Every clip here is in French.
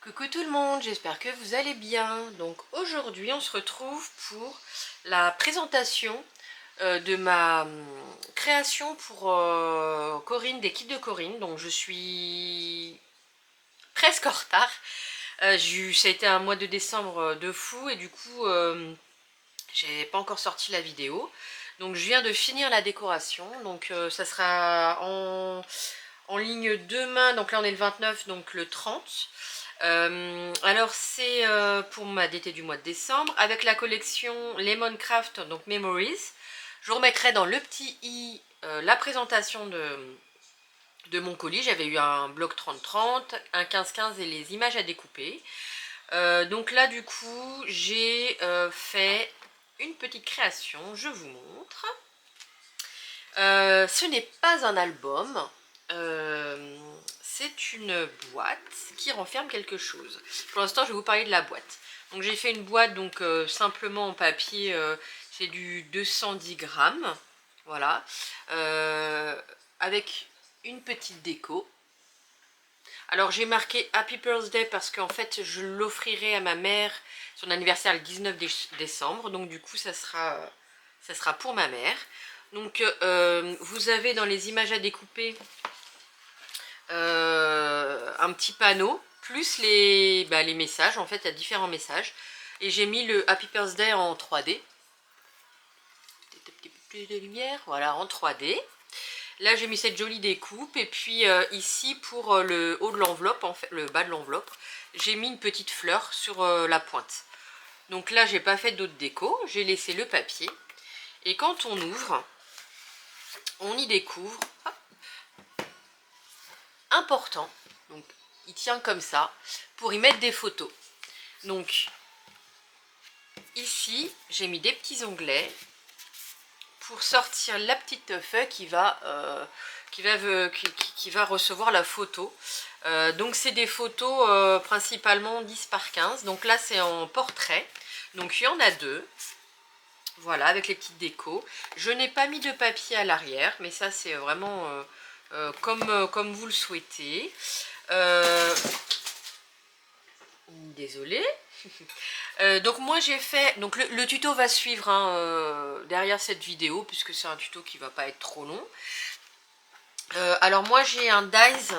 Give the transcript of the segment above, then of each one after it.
Coucou tout le monde, j'espère que vous allez bien. Donc aujourd'hui on se retrouve pour la présentation de ma création pour Corinne, des kits de Corinne. Donc je suis presque en retard. Ça a été un mois de décembre de fou et du coup j'ai pas encore sorti la vidéo. Donc je viens de finir la décoration. Donc ça sera en ligne demain. Donc là on est le 29, donc le 30. Alors c'est pour ma d'été du mois de décembre avec la collection Lemon Craft, donc Memories. Je vous remettrai dans le petit i la présentation de mon colis. J'avais eu un bloc 30-30, un 15-15 et les images à découper. Donc là du coup j'ai fait une petite création, je vous montre. Ce n'est pas un album, c'est une boîte qui renferme quelque chose. Pour l'instant, je vais vous parler de la boîte. Donc j'ai fait une boîte donc simplement en papier, c'est du 210 grammes, voilà, avec une petite déco. Alors j'ai marqué Happy Birthday parce qu'en fait je l'offrirai à ma mère son anniversaire le 19 décembre, donc du coup ça sera pour ma mère. Donc vous avez dans les images à découper un petit panneau, plus les messages, en fait il y a différents messages. Et j'ai mis le Happy Birthday en 3D. Petit peu de lumière, voilà, en 3D. Là j'ai mis cette jolie découpe et puis ici pour le haut de l'enveloppe, en fait, le bas de l'enveloppe, j'ai mis une petite fleur sur la pointe. Donc là j'ai pas fait d'autres déco, j'ai laissé le papier. Et quand on ouvre, on y découvre, hop, important, donc il tient comme ça, pour y mettre des photos. Donc ici j'ai mis des petits onglets pour sortir la petite feuille qui va recevoir la photo. Donc c'est des photos principalement 10 par 15. Donc là c'est en portrait. Donc il y en a deux. Voilà, avec les petites décos. Je n'ai pas mis de papier à l'arrière, mais ça c'est vraiment comme vous le souhaitez. Désolée. Donc moi j'ai fait, donc le tuto va suivre hein, derrière cette vidéo, puisque c'est un tuto qui va pas être trop long. Alors moi j'ai un dies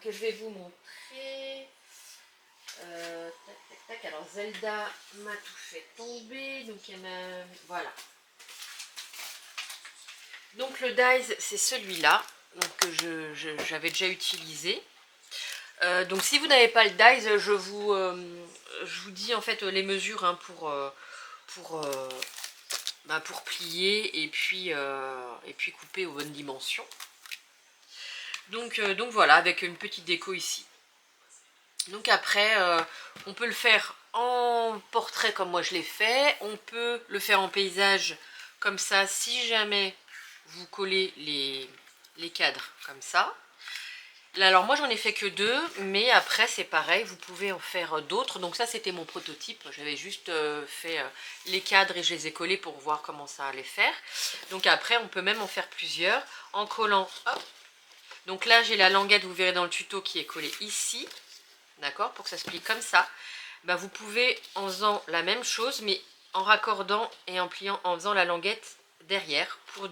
que je vais vous montrer. Tac, tac, tac. Alors Zelda m'a tout fait tomber, donc il y en a, voilà. Donc le dies c'est celui-là, donc que j'avais déjà utilisé. Donc si vous n'avez pas le dies, je vous dis en fait les mesures hein, pour plier et puis couper aux bonnes dimensions. Donc voilà, avec une petite déco ici. Donc après, on peut le faire en portrait comme moi je l'ai fait. On peut le faire en paysage comme ça, si jamais vous collez les cadres comme ça. Là, alors moi j'en ai fait que deux, mais après c'est pareil, vous pouvez en faire d'autres. Donc ça c'était mon prototype, j'avais juste fait les cadres et je les ai collés pour voir comment ça allait faire. Donc après on peut même en faire plusieurs en collant, hop. Donc là j'ai la languette, vous verrez dans le tuto, qui est collée ici, d'accord, pour que ça se plie comme ça. Bah, vous pouvez en faisant la même chose, mais en raccordant et en pliant, en faisant la languette derrière, pour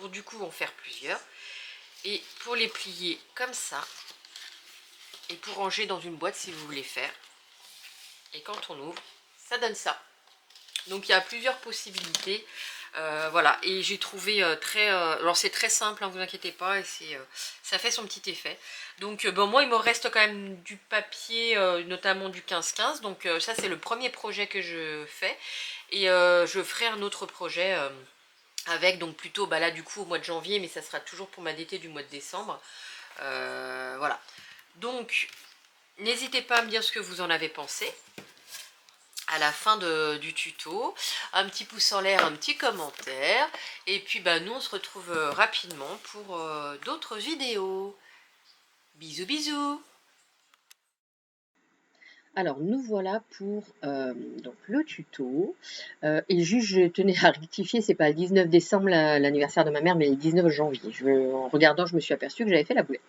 du coup en faire plusieurs. Et pour les plier comme ça, et pour ranger dans une boîte si vous voulez faire. Et quand on ouvre, ça donne ça. Donc il y a plusieurs possibilités. Voilà, et j'ai trouvé alors c'est très simple, hein, vous inquiétez pas, et ça fait son petit effet. Donc bon, moi il me reste quand même du papier, notamment du 15-15. Donc ça c'est le premier projet que je fais. Et je ferai un autre projet avec, donc plutôt bah, là du coup au mois de janvier, mais ça sera toujours pour ma d'été du mois de décembre. Voilà. Donc n'hésitez pas à me dire ce que vous en avez pensé à la fin du tuto, un petit pouce en l'air, un petit commentaire, et puis bah, nous on se retrouve rapidement pour d'autres vidéos. Bisous bisous. Alors nous voilà pour donc le tuto. Et juste je tenais à rectifier, c'est pas le 19 décembre l'anniversaire de ma mère, mais le 19 janvier. En regardant, je me suis aperçue que j'avais fait la boulette.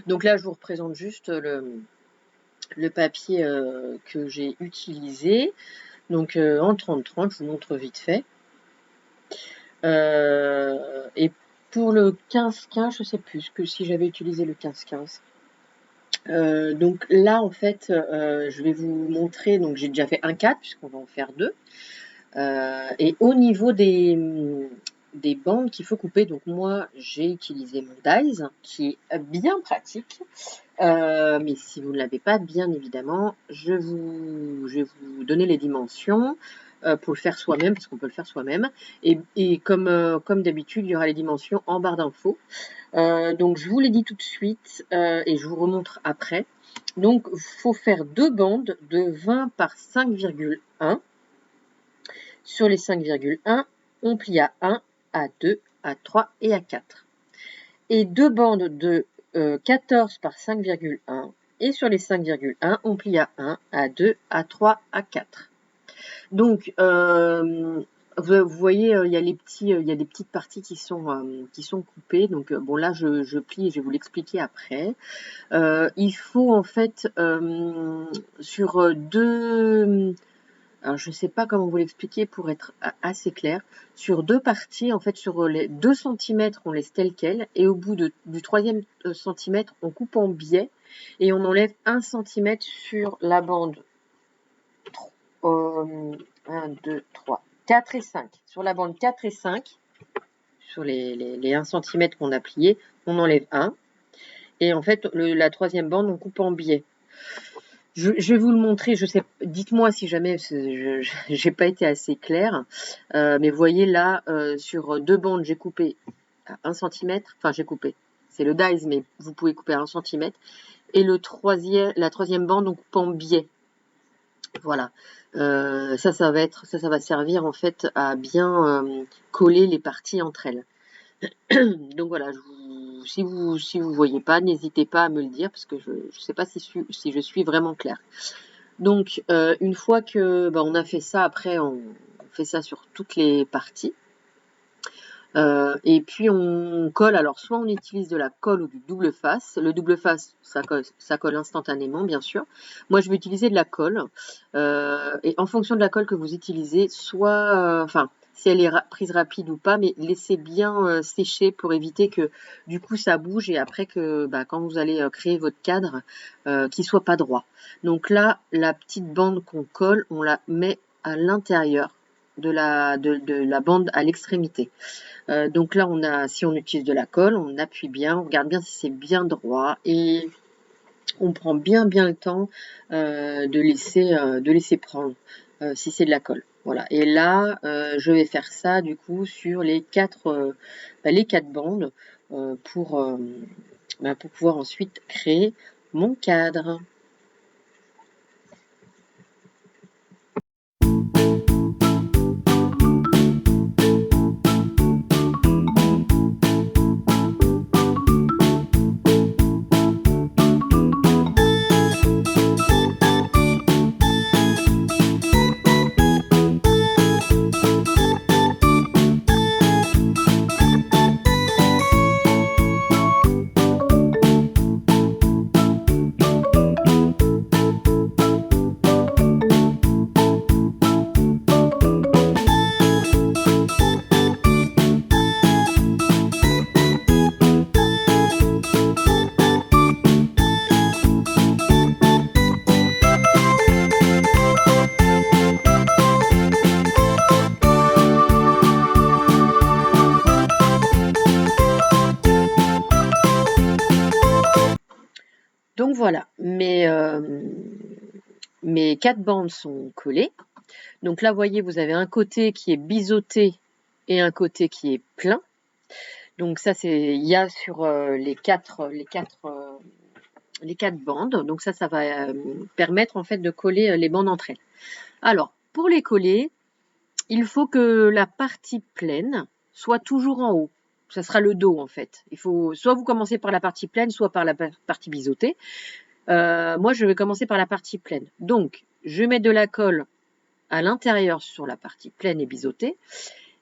Donc là, je vous représente juste le papier que j'ai utilisé. Donc en 30-30, je vous montre vite fait. Et pour le 15-15, je sais plus que si j'avais utilisé le 15-15. Donc là, en fait, je vais vous montrer. Donc j'ai déjà fait un 4 puisqu'on va en faire 2. Et au niveau des bandes qu'il faut couper, donc moi j'ai utilisé mon dies qui est bien pratique. Mais si vous ne l'avez pas, bien évidemment, je vais vous donner les dimensions pour le faire soi-même, parce qu'on peut le faire soi-même. Et comme d'habitude, il y aura les dimensions en barre d'infos. Donc je vous les dis tout de suite et je vous remontre après. Donc il faut faire 2 bandes de 20 par 5,1. Sur les 5,1, on plie à 1, à 2, à 3 et à 4. Et 2 bandes de 14 par 5,1. Et sur les 5,1, on plie à 1, à 2, à 3, à 4. Donc, vous voyez, il y a des petites parties qui sont coupées. Donc, bon, là, je plie et je vais vous l'expliquer après. Il faut, en fait, sur deux... Alors, je ne sais pas comment vous l'expliquer pour être assez clair. Sur 2 parties, en fait, sur les 2 cm, on laisse tel quel. Et au bout du 3e centimètre, on coupe en biais. Et on enlève 1 cm sur la bande 1, 2, 3, 4 et 5. Sur la bande 4 et 5, sur les 1 cm qu'on a plié, on enlève 1. Et en fait, la 3e bande, on coupe en biais. Je vais vous le montrer, je sais, dites-moi si jamais je n'ai pas été assez claire, mais vous voyez là, sur 2 bandes, j'ai coupé à 1 cm, enfin j'ai coupé, c'est le dies, mais vous pouvez couper à 1 cm, et la 3e bande, on coupe en biais. Voilà, ça va servir en fait à bien coller les parties entre elles. Donc voilà, si vous voyez pas, n'hésitez pas à me le dire, parce que je ne sais pas si je suis vraiment claire. Donc, une fois que on a fait ça, après on fait ça sur toutes les parties. Et puis on colle, alors soit on utilise de la colle ou du double face. Le double face, ça colle instantanément, bien sûr. Moi, je vais utiliser de la colle. Et en fonction de la colle que vous utilisez, soit, si elle est prise rapide ou pas, mais laissez bien sécher pour éviter que du coup ça bouge et après que quand vous allez créer votre cadre, qu'il soit pas droit. Donc là, la petite bande qu'on colle, on la met à l'intérieur de la bande à l'extrémité. Donc là, si on utilise de la colle, on appuie bien, on regarde bien si c'est bien droit et on prend bien le temps de laisser prendre si c'est de la colle. Voilà. Et là, je vais faire ça du coup sur les 4 bandes pour pouvoir ensuite créer mon cadre. Donc voilà, mes 4 bandes sont collées. Donc là, vous voyez, vous avez un côté qui est biseauté et un côté qui est plein. Donc ça, il y a sur les quatre bandes. Donc ça va permettre en fait de coller les bandes entre elles. Alors, pour les coller, il faut que la partie pleine soit toujours en haut. Ça sera le dos en fait. Il faut soit vous commencez par la partie pleine, soit par la partie biseautée. Moi, je vais commencer par la partie pleine. Donc, je mets de la colle à l'intérieur sur la partie pleine et biseautée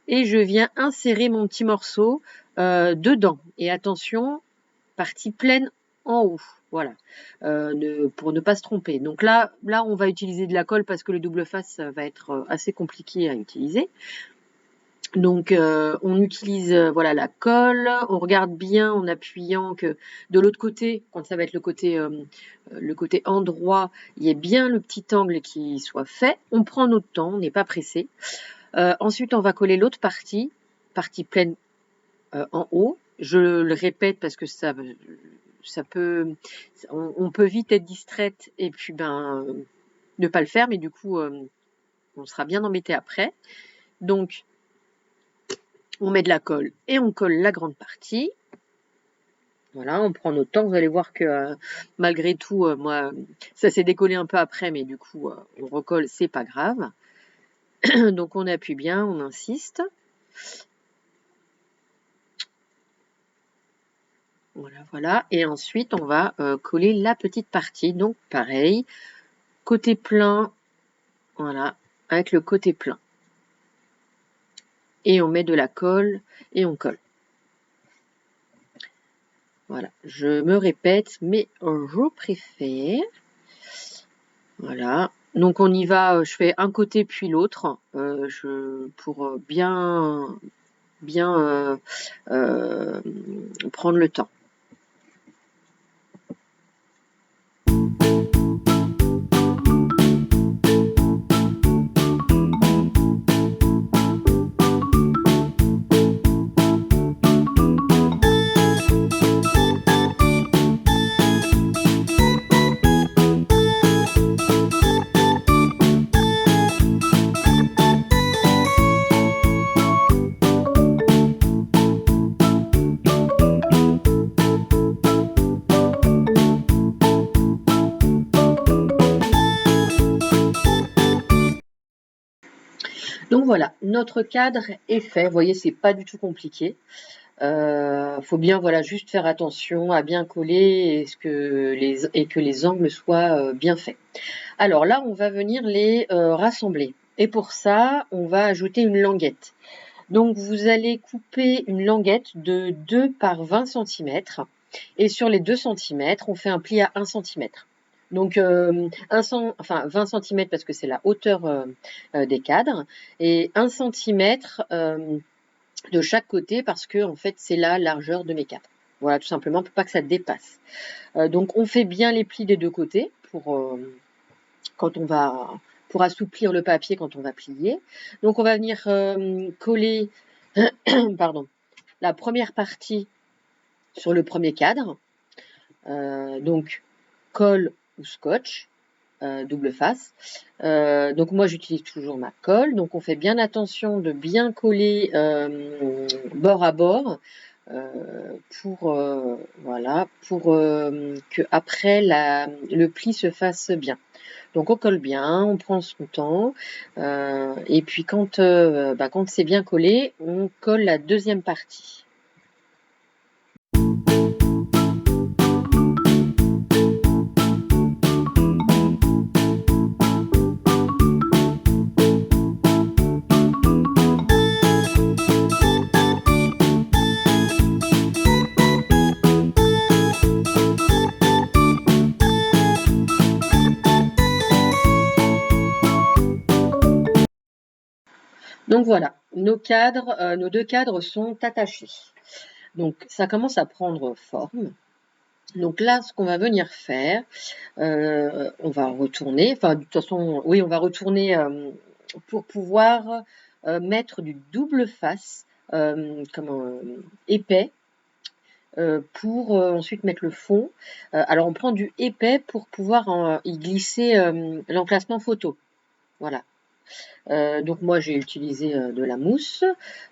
et je viens insérer mon petit morceau dedans. Et attention, partie pleine en haut. Voilà, pour ne pas se tromper. Donc là, on va utiliser de la colle parce que le double face va être assez compliqué à utiliser. Donc on utilise voilà la colle, on regarde bien en appuyant que de l'autre côté, quand ça va être le côté endroit, il y ait bien le petit angle qui soit fait. On prend notre temps, on n'est pas pressé. Ensuite, on va coller l'autre partie pleine en haut. Je le répète parce que ça peut, on peut vite être distraite et puis ne pas le faire, mais du coup, on sera bien embêté après. Donc, on met de la colle et on colle la grande partie. Voilà, on prend notre temps. Vous allez voir que malgré tout, moi, ça s'est décollé un peu après, mais du coup, on recolle, c'est pas grave. Donc, on appuie bien, on insiste. Voilà, voilà. Et ensuite, on va coller la petite partie. Donc, pareil, côté plein, voilà, avec le côté plein. Et on met de la colle et on colle. Voilà, je me répète, mais je préfère. Voilà, donc on y va, je fais un côté puis l'autre, pour bien prendre le temps. Donc voilà, notre cadre est fait. Vous voyez, c'est pas du tout compliqué. Faut bien, voilà, juste faire attention à bien coller et que les angles soient bien faits. Alors là, on va venir les rassembler. Et pour ça, on va ajouter une languette. Donc vous allez couper une languette de 2 par 20 cm. Et sur les 2 cm, on fait un pli à 1 cm. Donc 20 cm parce que c'est la hauteur des cadres. Et 1 cm de chaque côté parce que en fait c'est la largeur de mes cadres. Voilà, tout simplement pour pas que ça dépasse. Donc on fait bien les plis des deux côtés pour assouplir le papier quand on va plier. Donc on va venir coller pardon, la première partie sur le premier cadre. Donc colle ou scotch, double face. Donc moi j'utilise toujours ma colle. Donc on fait bien attention de bien coller bord à bord pour que après le pli se fasse bien. Donc on colle bien, on prend son temps et puis quand c'est bien collé, on colle la deuxième partie. Donc voilà, nos deux cadres sont attachés. Donc ça commence à prendre forme. Donc là, ce qu'on va venir faire, on va retourner, enfin de toute façon, oui, on va retourner pour pouvoir mettre du double face épais pour ensuite mettre le fond. Alors on prend du épais pour pouvoir y glisser l'emplacement photo. Voilà. Donc moi j'ai utilisé de la mousse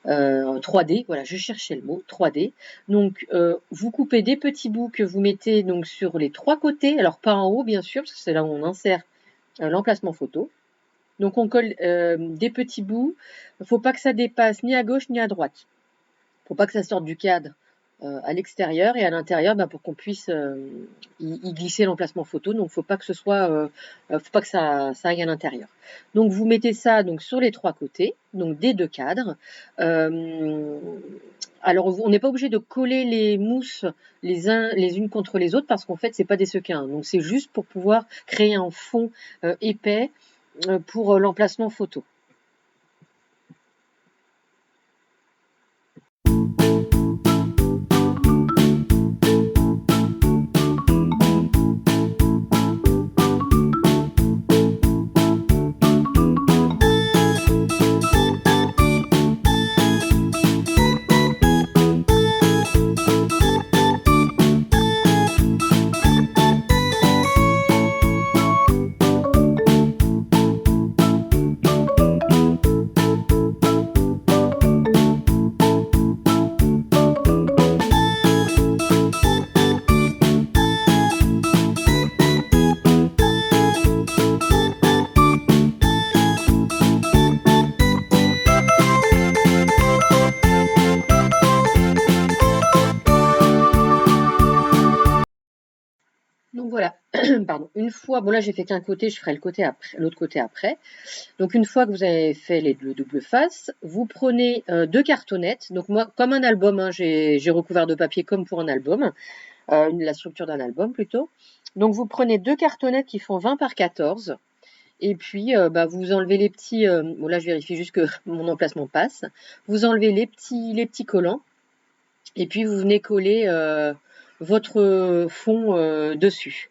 3D, voilà, je cherchais le mot 3D. Donc vous coupez des petits bouts que vous mettez donc sur les trois côtés, alors pas en haut bien sûr, parce que c'est là où on insère l'emplacement photo. Donc on colle des petits bouts, il ne faut pas que ça dépasse ni à gauche ni à droite. Il ne faut pas que ça sorte du cadre à l'extérieur et à l'intérieur pour qu'on puisse y glisser l'emplacement photo. Donc faut pas que ce soit, faut pas que ça aille à l'intérieur. Donc vous mettez ça donc sur les 3 côtés, donc des 2 cadres. Alors on n'est pas obligé de coller les mousses les unes contre les autres parce qu'en fait c'est pas des sequins. Donc c'est juste pour pouvoir créer un fond épais pour l'emplacement photo. Donc voilà, pardon. Une fois, bon là j'ai fait qu'un côté, je ferai l'autre côté après. Donc une fois que vous avez fait le double face, vous prenez 2 cartonnettes. Donc moi, comme un album, hein, j'ai recouvert de papier comme pour un album, la structure d'un album plutôt. Donc vous prenez 2 cartonnettes qui font 20 par 14. Et puis vous enlevez les petits, bon là je vérifie juste que mon emplacement passe. Vous enlevez les petits collants. Et puis vous venez coller votre fond dessus.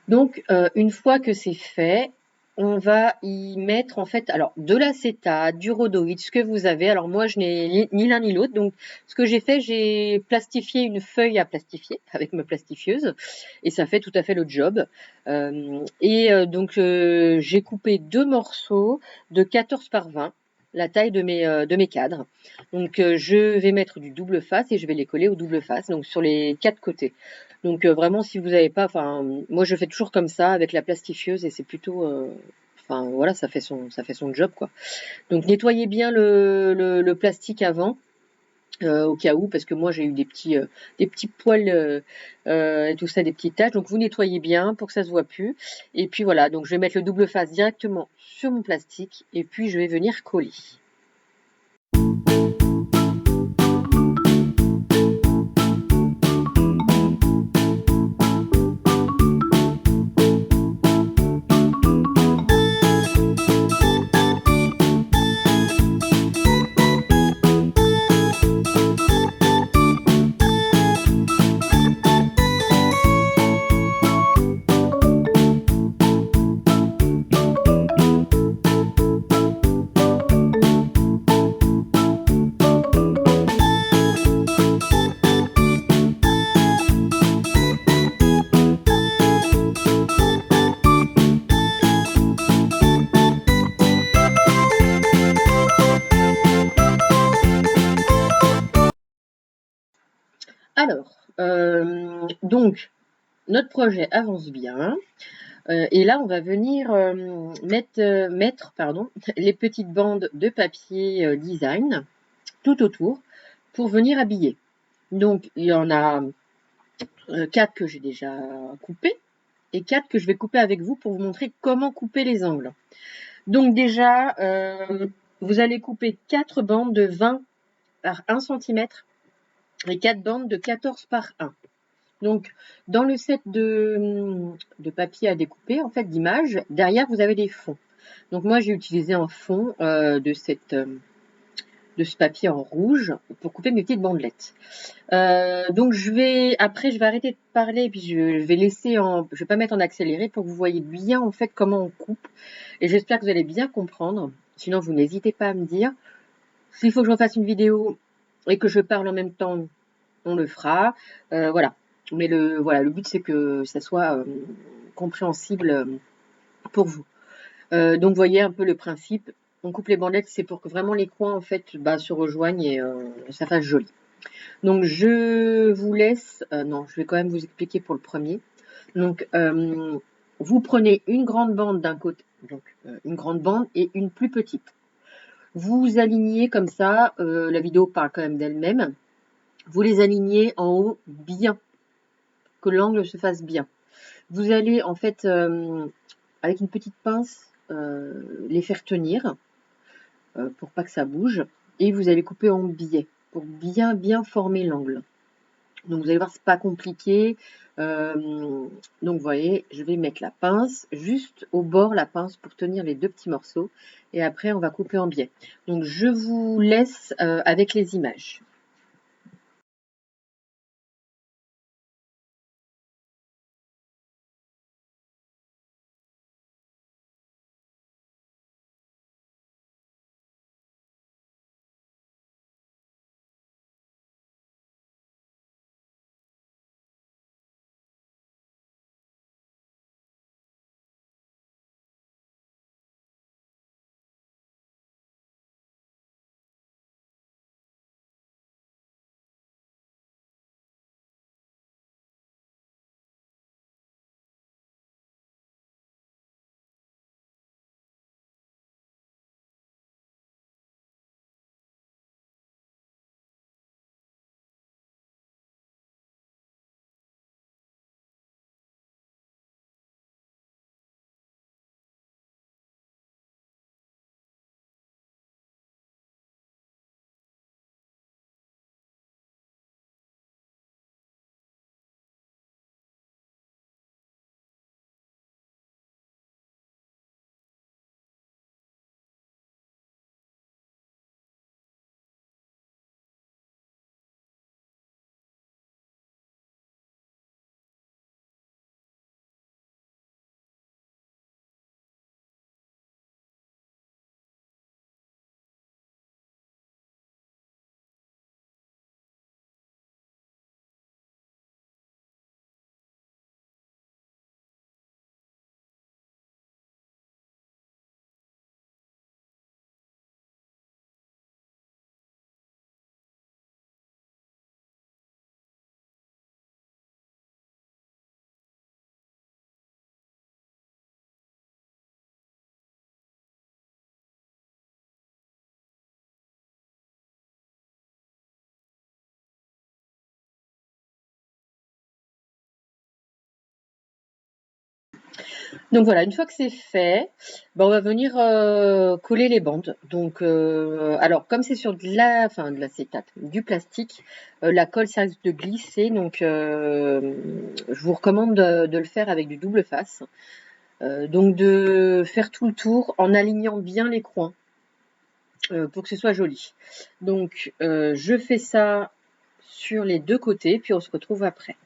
Donc, une fois que c'est fait, on va y mettre en fait alors de l'acétate, du rhodoïde, ce que vous avez. Alors moi, je n'ai ni l'un ni l'autre. Donc, ce que j'ai fait, j'ai plastifié une feuille à plastifier avec ma plastifieuse et ça fait tout à fait le job. Donc, j'ai coupé 2 morceaux de 14 par 20, la taille de mes cadres. Donc, je vais mettre du double face et je vais les coller au double face, donc sur les 4 côtés. Donc vraiment, si vous n'avez pas, enfin, moi je fais toujours comme ça avec la plastifieuse et c'est plutôt, enfin voilà, ça fait son job quoi. Donc nettoyez bien le plastique avant, au cas où, parce que moi j'ai eu des petits poils et tout ça, des petites taches. Donc vous nettoyez bien pour que ça se voit plus. Et puis voilà, donc je vais mettre le double face directement sur mon plastique et puis je vais venir coller. Alors, donc, notre projet avance bien. Et là, on va venir mettre les petites bandes de papier design tout autour pour venir habiller. Donc, il y en a 4 que j'ai déjà coupées et 4 que je vais couper avec vous pour vous montrer comment couper les angles. Donc déjà, vous allez couper 4 bandes de 20 par 1 cm et 4 bandes de 14 par 1. Donc, dans le set de papier à découper, en fait, d'images, derrière, vous avez des fonds. Donc, moi, j'ai utilisé un fond de cette de ce papier en rouge pour couper mes petites bandelettes. Donc après je vais arrêter de parler, puis je vais laisser je vais pas mettre en accéléré pour que vous voyez bien en fait comment on coupe. Et j'espère que vous allez bien comprendre. Sinon, vous n'hésitez pas à me dire. S'il faut que je refasse une vidéo et que je parle en même temps, on le fera. Voilà. Mais le but, c'est que ça soit compréhensible pour vous. Donc, vous voyez un peu le principe. On coupe les bandelettes, c'est pour que vraiment les coins, en fait, se rejoignent et ça fasse joli. Donc, je vous laisse... non, je vais quand même vous expliquer pour le premier. Donc, vous prenez une grande bande d'un côté, donc une grande bande et une plus petite. Vous alignez comme ça, la vidéo parle quand même d'elle-même. Vous les alignez en haut bien, que l'angle se fasse bien. Vous allez en fait, avec une petite pince, les faire tenir pour pas que ça bouge. Et vous allez couper en biais pour bien former l'angle. Donc vous allez voir, c'est pas compliqué. Donc vous voyez, je vais mettre la pince juste au bord, la pince pour tenir les deux petits morceaux. Et après, on va couper en biais. Donc je vous laisse avec les images. Donc voilà, une fois que c'est fait, on va venir coller les bandes. Donc, alors comme c'est sur de l'acétate, du plastique, la colle ça risque de glisser. Donc, je vous recommande de le faire avec du double face. Donc de faire tout le tour en alignant bien les coins pour que ce soit joli. Donc, je fais ça sur les deux côtés, puis on se retrouve après.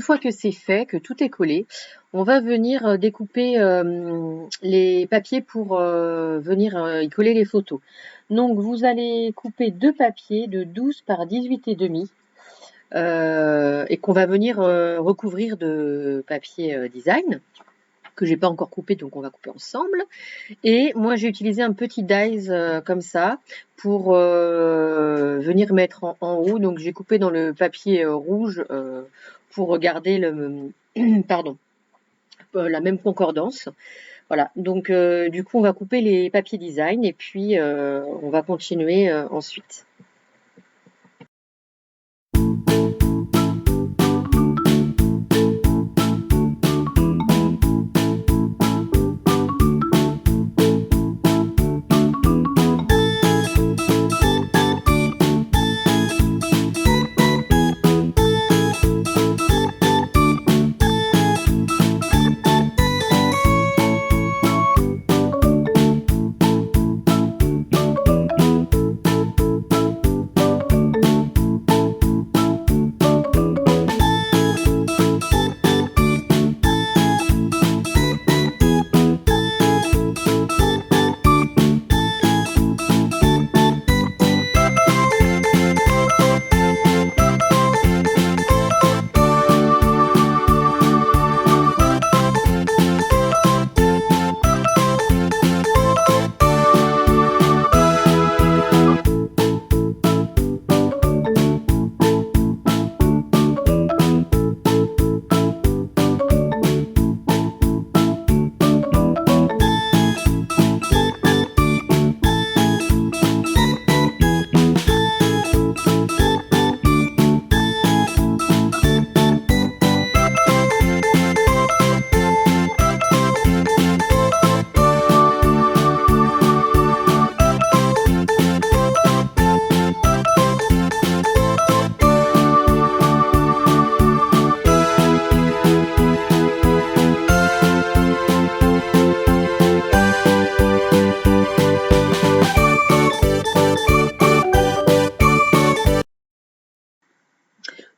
fois que c'est fait, que tout est collé, on va venir découper les papiers pour venir y coller les photos. Donc vous allez couper 2 papiers de 12 par 18,5 et qu'on va venir recouvrir de papier design que j'ai pas encore coupé, donc on va couper ensemble. Et moi j'ai utilisé un petit dies comme ça pour venir mettre en haut. Donc j'ai coupé dans le papier rouge pour garder le pardon la même concordance. Voilà, donc du coup on va couper les papiers design et puis on va continuer ensuite.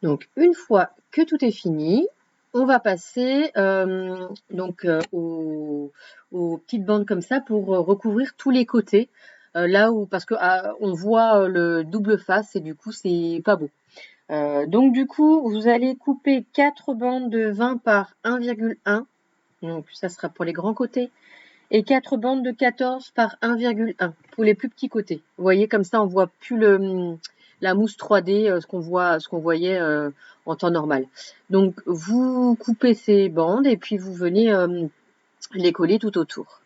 Donc une fois que tout est fini, on va passer aux petites bandes comme ça pour recouvrir tous les côtés. Là où, parce que on voit le double face et du coup c'est pas beau. Donc du coup, vous allez couper 4 bandes de 20 par 1,1. Donc ça sera pour les grands côtés. Et 4 bandes de 14 par 1,1 pour les plus petits côtés. Vous voyez, comme ça, on voit plus la mousse 3D, ce qu'on voyait en temps normal. Donc, vous coupez ces bandes et puis vous venez les coller tout autour.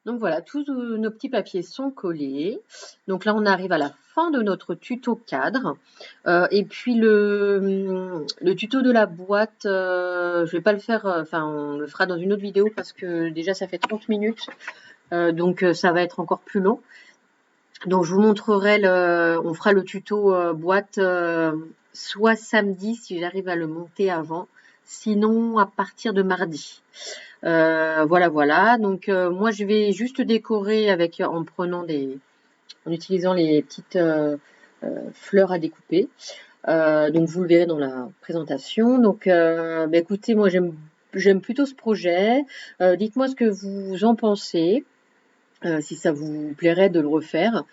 Donc voilà, tous nos petits papiers sont collés. Donc là, on arrive à la fin de notre tuto cadre. Et puis le tuto de la boîte, je vais pas le faire, enfin on le fera dans une autre vidéo parce que déjà ça fait 30 minutes. Donc ça va être encore plus long. Donc je vous montrerai, on fera le tuto boîte soit samedi si j'arrive à le monter avant, sinon à partir de mardi. Voilà. Donc moi je vais juste décorer en utilisant les petites fleurs à découper. Donc vous le verrez dans la présentation. Donc bah, écoutez, moi j'aime plutôt ce projet. Dites-moi ce que vous en pensez, si ça vous plairait de le refaire.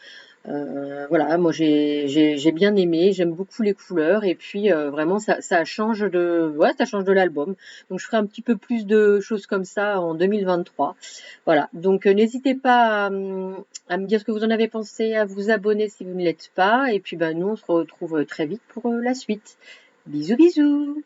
Voilà, moi j'ai bien aimé, j'aime beaucoup les couleurs et puis vraiment ça change ça change de l'album. Donc je ferai un petit peu plus de choses comme ça en 2023. Voilà, donc n'hésitez pas à me dire ce que vous en avez pensé, à vous abonner si vous ne l'êtes pas et puis nous on se retrouve très vite pour la suite. Bisous bisous.